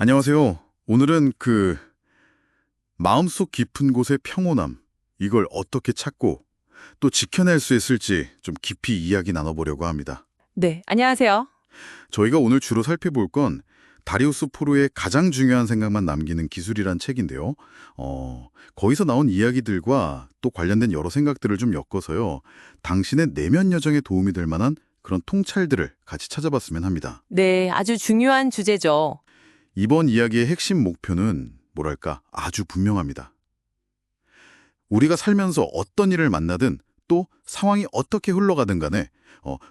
안녕하세요. 오늘은 마음속 깊은 곳의 평온함, 이걸 어떻게 찾고 또 지켜낼 수 있을지 좀 깊이 이야기 나눠보려고 합니다. 네, 안녕하세요. 저희가 오늘 주로 살펴볼 건 다리우스 포로의 가장 중요한 생각만 남기는 기술이란 책인데요. 거기서 나온 이야기들과 또 관련된 여러 생각들을 좀 엮어서요. 당신의 내면 여정에 도움이 될 만한 그런 통찰들을 같이 찾아봤으면 합니다. 네, 아주 중요한 주제죠. 이번 이야기의 핵심 목표는 뭐랄까 아주 분명합니다. 우리가 살면서 어떤 일을 만나든 또 상황이 어떻게 흘러가든 간에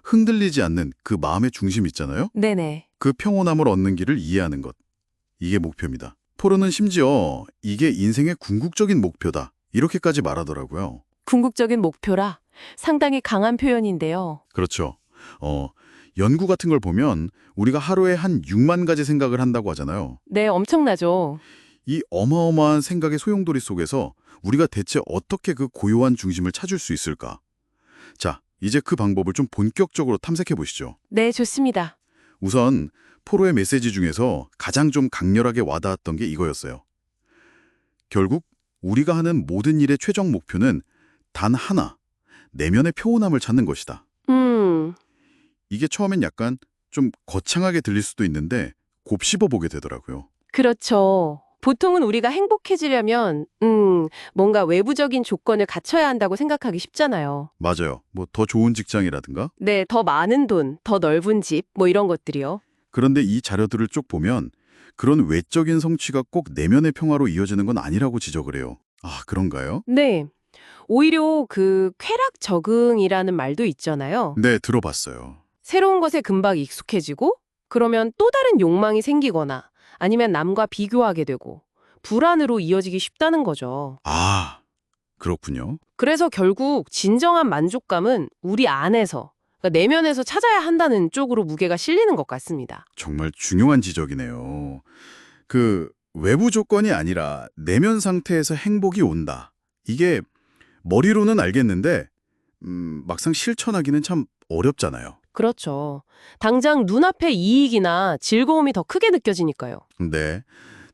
흔들리지 않는 그 마음의 중심 있잖아요. 네네. 그 평온함을 얻는 길을 이해하는 것. 이게 목표입니다. 포로는 심지어 이게 인생의 궁극적인 목표다. 이렇게까지 말하더라고요. 궁극적인 목표라 상당히 강한 표현인데요. 그렇죠. 연구 같은 걸 보면 우리가 하루에 한 6만 가지 생각을 한다고 하잖아요. 네, 엄청나죠. 이 어마어마한 생각의 소용돌이 속에서 우리가 대체 어떻게 그 고요한 중심을 찾을 수 있을까? 자, 이제 그 방법을 좀 본격적으로 탐색해 보시죠. 네, 좋습니다. 우선 포로의 메시지 중에서 가장 좀 강렬하게 와닿았던 게 이거였어요. 결국 우리가 하는 모든 일의 최종 목표는 단 하나, 내면의 평온함을 찾는 것이다. 음, 이게 처음엔 약간 좀 거창하게 들릴 수도 있는데 곱씹어 보게 되더라고요. 그렇죠. 보통은 우리가 행복해지려면, 뭔가 외부적인 조건을 갖춰야 한다고 생각하기 쉽잖아요. 맞아요. 뭐 더 좋은 직장이라든가. 네, 더 많은 돈, 더 넓은 집, 뭐 이런 것들이요. 그런데 이 자료들을 쭉 보면 그런 외적인 성취가 꼭 내면의 평화로 이어지는 건 아니라고 지적을 해요. 아, 그런가요? 네, 오히려 그 쾌락 적응이라는 말도 있잖아요. 네, 들어봤어요. 새로운 것에 금방 익숙해지고 그러면 또 다른 욕망이 생기거나 아니면 남과 비교하게 되고 불안으로 이어지기 쉽다는 거죠. 아, 그렇군요. 그래서 결국 진정한 만족감은 우리 안에서, 그러니까 내면에서 찾아야 한다는 쪽으로 무게가 실리는 것 같습니다. 정말 중요한 지적이네요. 그 외부 조건이 아니라 내면 상태에서 행복이 온다. 이게 머리로는 알겠는데 막상 실천하기는 참 어렵잖아요. 그렇죠. 당장 눈앞의 이익이나 즐거움이 더 크게 느껴지니까요. 근데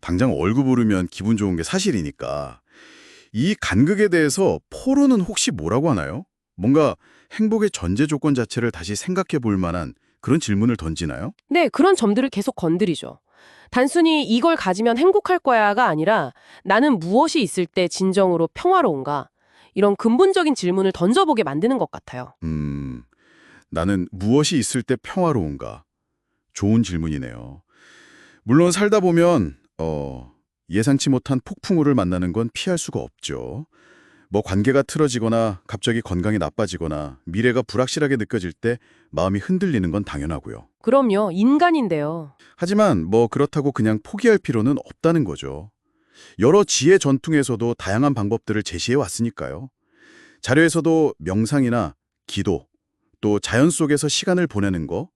당장 월급 오르면 기분 좋은 게 사실이니까 이 간극에 대해서 포로는 혹시 뭐라고 하나요? 뭔가 행복의 전제 조건 자체를 다시 생각해 볼 만한 그런 질문을 던지나요? 네, 그런 점들을 계속 건드리죠. 단순히 이걸 가지면 행복할 거야가 아니라 나는 무엇이 있을 때 진정으로 평화로운가? 이런 근본적인 질문을 던져보게 만드는 것 같아요. 나는 무엇이 있을 때 평화로운가? 좋은 질문이네요. 물론 살다 보면 예상치 못한 폭풍우를 만나는 건 피할 수가 없죠. 뭐 관계가 틀어지거나 갑자기 건강이 나빠지거나 미래가 불확실하게 느껴질 때 마음이 흔들리는 건 당연하고요. 그럼요, 인간인데요. 하지만 뭐 그렇다고 그냥 포기할 필요는 없다는 거죠. 여러 지혜 전통에서도 다양한 방법들을 제시해 왔으니까요. 자료에서도 명상이나 기도, 또 자연 속에서 시간을 보내는 거,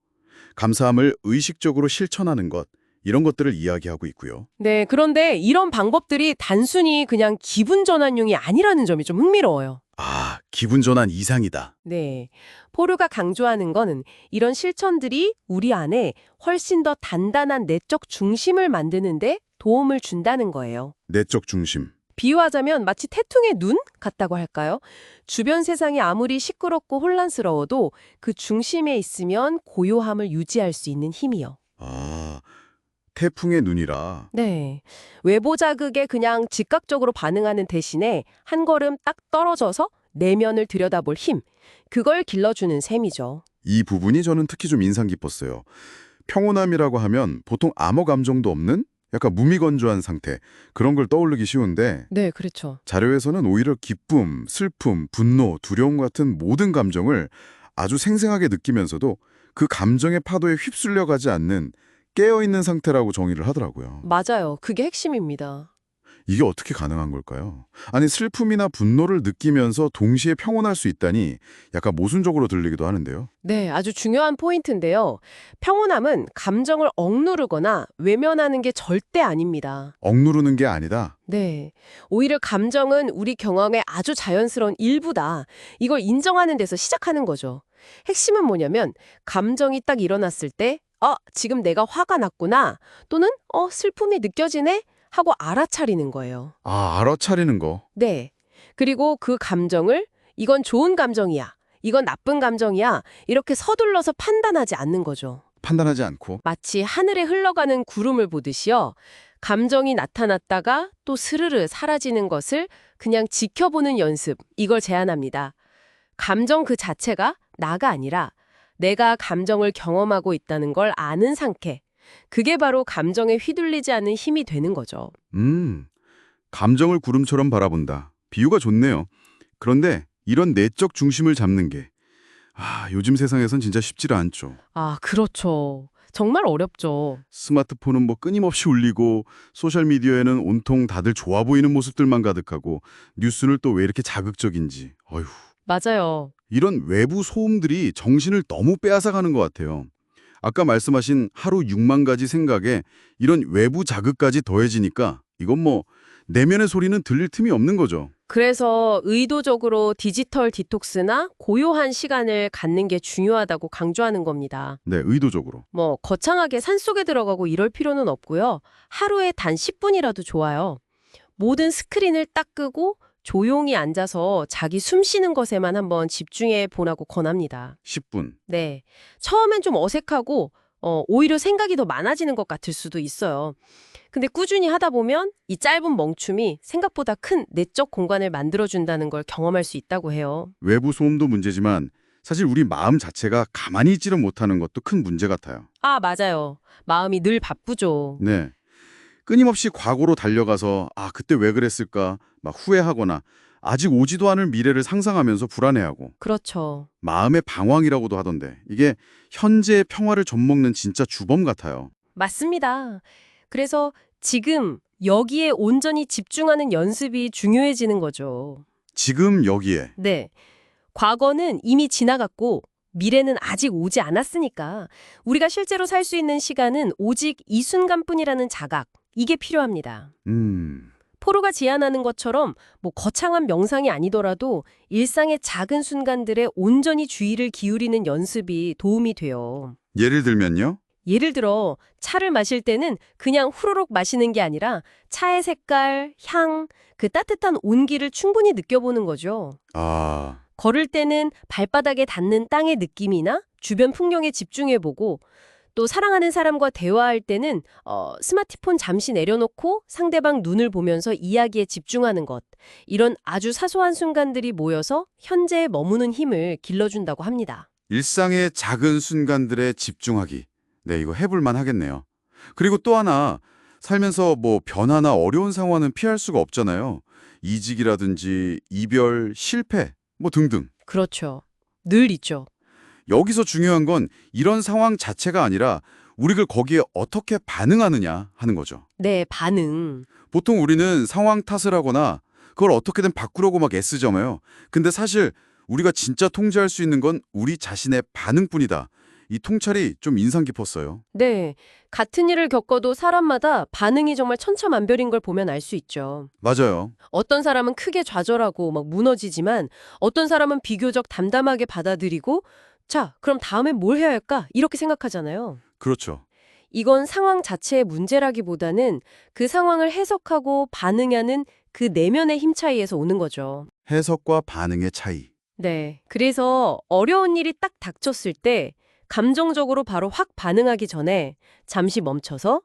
감사함을 의식적으로 실천하는 것, 이런 것들을 이야기하고 있고요. 네, 그런데 이런 방법들이 단순히 그냥 기분 전환용이 아니라는 점이 좀 흥미로워요. 아, 기분 전환 이상이다. 네, 포르가 강조하는 거는 이런 실천들이 우리 안에 훨씬 더 단단한 내적 중심을 만드는데 도움을 준다는 거예요. 내적 중심. 비유하자면 마치 태풍의 눈 같다고 할까요? 주변 세상이 아무리 시끄럽고 혼란스러워도 그 중심에 있으면 고요함을 유지할 수 있는 힘이요. 아, 태풍의 눈이라. 네. 외부 자극에 그냥 즉각적으로 반응하는 대신에 한 걸음 딱 떨어져서 내면을 들여다볼 힘, 그걸 길러주는 셈이죠. 이 부분이 저는 특히 좀 인상 깊었어요. 평온함이라고 하면 보통 아무 감정도 없는 약간 무미건조한 상태, 그런 걸 떠올리기 쉬운데 네, 그렇죠. 자료에서는 오히려 기쁨, 슬픔, 분노, 두려움 같은 모든 감정을 아주 생생하게 느끼면서도 그 감정의 파도에 휩쓸려 가지 않는 깨어있는 상태라고 정의를 하더라고요. 맞아요. 그게 핵심입니다. 이게 어떻게 가능한 걸까요? 아니, 슬픔이나 분노를 느끼면서 동시에 평온할 수 있다니 약간 모순적으로 들리기도 하는데요. 네, 아주 중요한 포인트인데요. 평온함은 감정을 억누르거나 외면하는 게 절대 아닙니다. 억누르는 게 아니다. 네. 오히려 감정은 우리 경험의 아주 자연스러운 일부다. 이걸 인정하는 데서 시작하는 거죠. 핵심은 뭐냐면 감정이 딱 일어났을 때 지금 내가 화가 났구나. 또는 슬픔이 느껴지네 하고 알아차리는 거예요. 아, 알아차리는 거. 네. 그리고 그 감정을 이건 좋은 감정이야. 이건 나쁜 감정이야. 이렇게 서둘러서 판단하지 않는 거죠. 판단하지 않고. 마치 하늘에 흘러가는 구름을 보듯이요. 감정이 나타났다가 또 스르르 사라지는 것을 그냥 지켜보는 연습, 이걸 제안합니다. 감정 그 자체가 나가 아니라 내가 감정을 경험하고 있다는 걸 아는 상태. 그게 바로 감정에 휘둘리지 않는 힘이 되는 거죠. 감정을 구름처럼 바라본다. 비유가 좋네요. 그런데 이런 내적 중심을 잡는 게 요즘 세상에선 진짜 쉽지가 않죠. 아, 그렇죠. 정말 어렵죠. 스마트폰은 뭐 끊임없이 울리고 소셜미디어에는 온통 다들 좋아 보이는 모습들만 가득하고 뉴스는 또 왜 이렇게 자극적인지. 어휴. 맞아요. 이런 외부 소음들이 정신을 너무 빼앗아가는 것 같아요. 아까 말씀하신 하루 6만 가지 생각에 이런 외부 자극까지 더해지니까 이건 뭐 내면의 소리는 들릴 틈이 없는 거죠. 그래서 의도적으로 디지털 디톡스나 고요한 시간을 갖는 게 중요하다고 강조하는 겁니다. 네, 의도적으로. 뭐 거창하게 산속에 들어가고 이럴 필요는 없고요. 하루에 단 10분이라도 좋아요. 모든 스크린을 딱 끄고 조용히 앉아서 자기 숨 쉬는 것에만 한번 집중해 보라고 권합니다. 10분. 네. 처음엔 좀 어색하고 오히려 생각이 더 많아지는 것 같을 수도 있어요. 근데 꾸준히 하다 보면 이 짧은 멈춤이 생각보다 큰 내적 공간을 만들어준다는 걸 경험할 수 있다고 해요. 외부 소음도 문제지만 사실 우리 마음 자체가 가만히 있지를 못하는 것도 큰 문제 같아요. 아, 맞아요. 마음이 늘 바쁘죠. 네. 끊임없이 과거로 달려가서 그때 왜 그랬을까 막 후회하거나 아직 오지도 않을 미래를 상상하면서 불안해하고 그렇죠. 마음의 방황이라고도 하던데 이게 현재의 평화를 젖먹는 진짜 주범 같아요. 맞습니다. 그래서 지금 여기에 온전히 집중하는 연습이 중요해지는 거죠. 지금 여기에. 네. 과거는 이미 지나갔고 미래는 아직 오지 않았으니까 우리가 실제로 살 수 있는 시간은 오직 이 순간뿐이라는 자각, 이게 필요합니다. 포로가 제안하는 것처럼 뭐 거창한 명상이 아니더라도 일상의 작은 순간들에 온전히 주의를 기울이는 연습이 도움이 돼요. 예를 들면요. 예를 들어 차를 마실 때는 그냥 후루룩 마시는 게 아니라 차의 색깔, 향, 그 따뜻한 온기를 충분히 느껴보는 거죠. 걸을 때는 발바닥에 닿는 땅의 느낌이나 주변 풍경에 집중해보고 또 사랑하는 사람과 대화할 때는 스마트폰 잠시 내려놓고 상대방 눈을 보면서 이야기에 집중하는 것. 이런 아주 사소한 순간들이 모여서 현재에 머무는 힘을 길러준다고 합니다. 일상의 작은 순간들에 집중하기. 네, 이거 해볼만 하겠네요. 그리고 또 하나, 살면서 뭐 변화나 어려운 상황은 피할 수가 없잖아요. 이직이라든지 이별, 실패, 뭐 등등. 그렇죠. 늘 있죠. 여기서 중요한 건 이런 상황 자체가 아니라 우리가 거기에 어떻게 반응하느냐 하는 거죠. 네, 반응. 보통 우리는 상황 탓을 하거나 그걸 어떻게든 바꾸려고 막 애쓰잖아요. 근데 사실 우리가 진짜 통제할 수 있는 건 우리 자신의 반응뿐이다. 이 통찰이 좀 인상 깊었어요. 네, 같은 일을 겪어도 사람마다 반응이 정말 천차만별인 걸 보면 알 수 있죠. 맞아요. 어떤 사람은 크게 좌절하고 막 무너지지만 어떤 사람은 비교적 담담하게 받아들이고 자, 그럼 다음엔 뭘 해야 할까? 이렇게 생각하잖아요. 그렇죠. 이건 상황 자체의 문제라기보다는 그 상황을 해석하고 반응하는 그 내면의 힘 차이에서 오는 거죠. 해석과 반응의 차이. 네. 그래서 어려운 일이 딱 닥쳤을 때 감정적으로 바로 확 반응하기 전에 잠시 멈춰서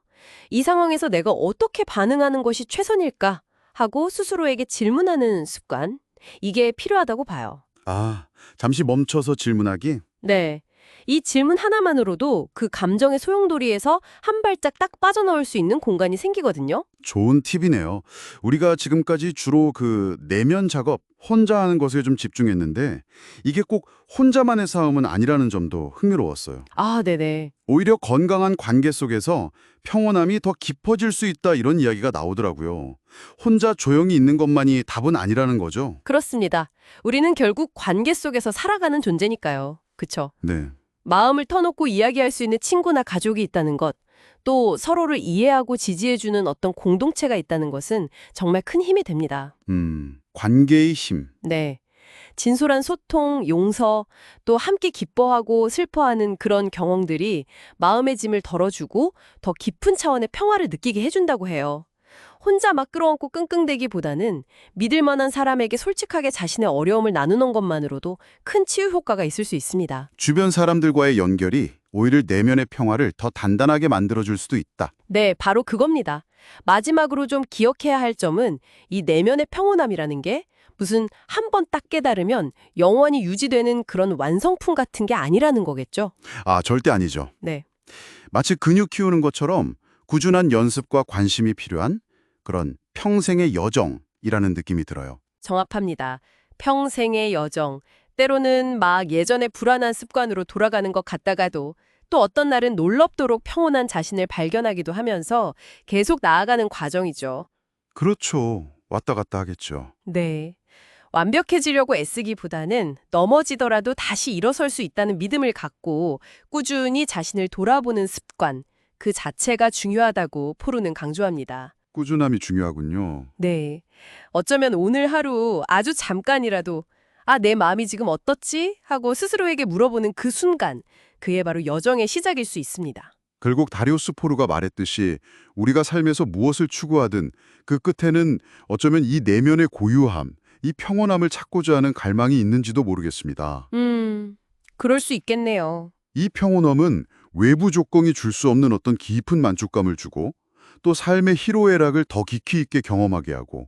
이 상황에서 내가 어떻게 반응하는 것이 최선일까 하고 스스로에게 질문하는 습관. 이게 필요하다고 봐요. 잠시 멈춰서 질문하기? 네. 이 질문 하나만으로도 그 감정의 소용돌이에서 한 발짝 딱 빠져나올 수 있는 공간이 생기거든요. 좋은 팁이네요. 우리가 지금까지 주로 그 내면 작업, 혼자 하는 것에 좀 집중했는데 이게 꼭 혼자만의 싸움은 아니라는 점도 흥미로웠어요. 아, 네네. 오히려 건강한 관계 속에서 평온함이 더 깊어질 수 있다 이런 이야기가 나오더라고요. 혼자 조용히 있는 것만이 답은 아니라는 거죠. 그렇습니다. 우리는 결국 관계 속에서 살아가는 존재니까요. 그쵸? 네. 마음을 터놓고 이야기할 수 있는 친구나 가족이 있다는 것, 또 서로를 이해하고 지지해주는 어떤 공동체가 있다는 것은 정말 큰 힘이 됩니다. 관계의 힘. 네. 진솔한 소통, 용서, 또 함께 기뻐하고 슬퍼하는 그런 경험들이 마음의 짐을 덜어주고 더 깊은 차원의 평화를 느끼게 해준다고 해요. 혼자 막 끌어안고 끙끙대기보다는 믿을 만한 사람에게 솔직하게 자신의 어려움을 나누는 것만으로도 큰 치유 효과가 있을 수 있습니다. 주변 사람들과의 연결이 오히려 내면의 평화를 더 단단하게 만들어줄 수도 있다. 네, 바로 그겁니다. 마지막으로 좀 기억해야 할 점은 이 내면의 평온함이라는 게 무슨 한 번 딱 깨달으면 영원히 유지되는 그런 완성품 같은 게 아니라는 거겠죠? 아, 절대 아니죠. 네. 마치 근육 키우는 것처럼 꾸준한 연습과 관심이 필요한 그런 평생의 여정이라는 느낌이 들어요. 정확합니다. 평생의 여정. 때로는 막 예전의 불안한 습관으로 돌아가는 것 같다가도 또 어떤 날은 놀랍도록 평온한 자신을 발견하기도 하면서 계속 나아가는 과정이죠. 그렇죠. 왔다 갔다 하겠죠. 네. 완벽해지려고 애쓰기보다는 넘어지더라도 다시 일어설 수 있다는 믿음을 갖고 꾸준히 자신을 돌아보는 습관, 그 자체가 중요하다고 포르는 강조합니다. 꾸준함이 중요하군요. 네. 어쩌면 오늘 하루 아주 잠깐이라도 내 마음이 지금 어떻지? 하고 스스로에게 물어보는 그 순간, 그게 바로 여정의 시작일 수 있습니다. 결국 다리우스 포르가 말했듯이 우리가 삶에서 무엇을 추구하든 그 끝에는 어쩌면 이 내면의 고유함, 이 평온함을 찾고자 하는 갈망이 있는지도 모르겠습니다. 그럴 수 있겠네요. 이 평온함은 외부 조건이 줄 수 없는 어떤 깊은 만족감을 주고 또 삶의 희로애락을 더 깊이 있게 경험하게 하고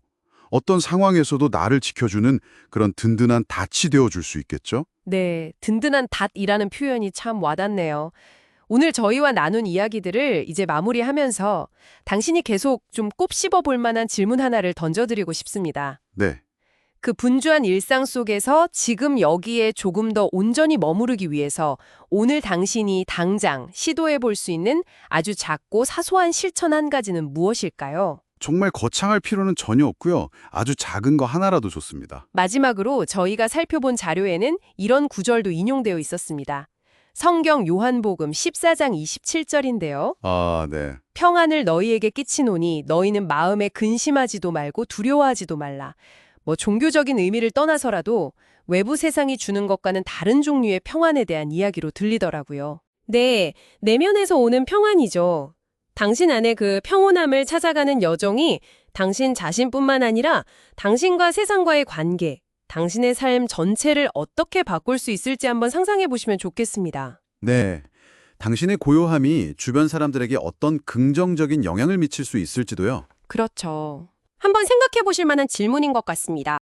어떤 상황에서도 나를 지켜주는 그런 든든한 닻이 되어줄 수 있겠죠? 네, 든든한 닷이라는 표현이 참 와닿네요. 오늘 저희와 나눈 이야기들을 이제 마무리하면서 당신이 계속 좀 꼽씹어 볼 만한 질문 하나를 던져드리고 싶습니다. 네. 그 분주한 일상 속에서 지금 여기에 조금 더 온전히 머무르기 위해서 오늘 당신이 당장 시도해 볼 수 있는 아주 작고 사소한 실천 한 가지는 무엇일까요? 정말 거창할 필요는 전혀 없고요. 아주 작은 거 하나라도 좋습니다. 마지막으로 저희가 살펴본 자료에는 이런 구절도 인용되어 있었습니다. 성경 요한복음 14장 27절인데요. 아, 네. 평안을 너희에게 끼치노니 너희는 마음에 근심하지도 말고 두려워하지도 말라. 종교적인 의미를 떠나서라도 외부 세상이 주는 것과는 다른 종류의 평안에 대한 이야기로 들리더라고요. 네, 내면에서 오는 평안이죠. 당신 안에 그 평온함을 찾아가는 여정이 당신 자신뿐만 아니라 당신과 세상과의 관계, 당신의 삶 전체를 어떻게 바꿀 수 있을지 한번 상상해 보시면 좋겠습니다. 네. 당신의 고요함이 주변 사람들에게 어떤 긍정적인 영향을 미칠 수 있을지도요. 그렇죠. 한번 생각해 보실 만한 질문인 것 같습니다.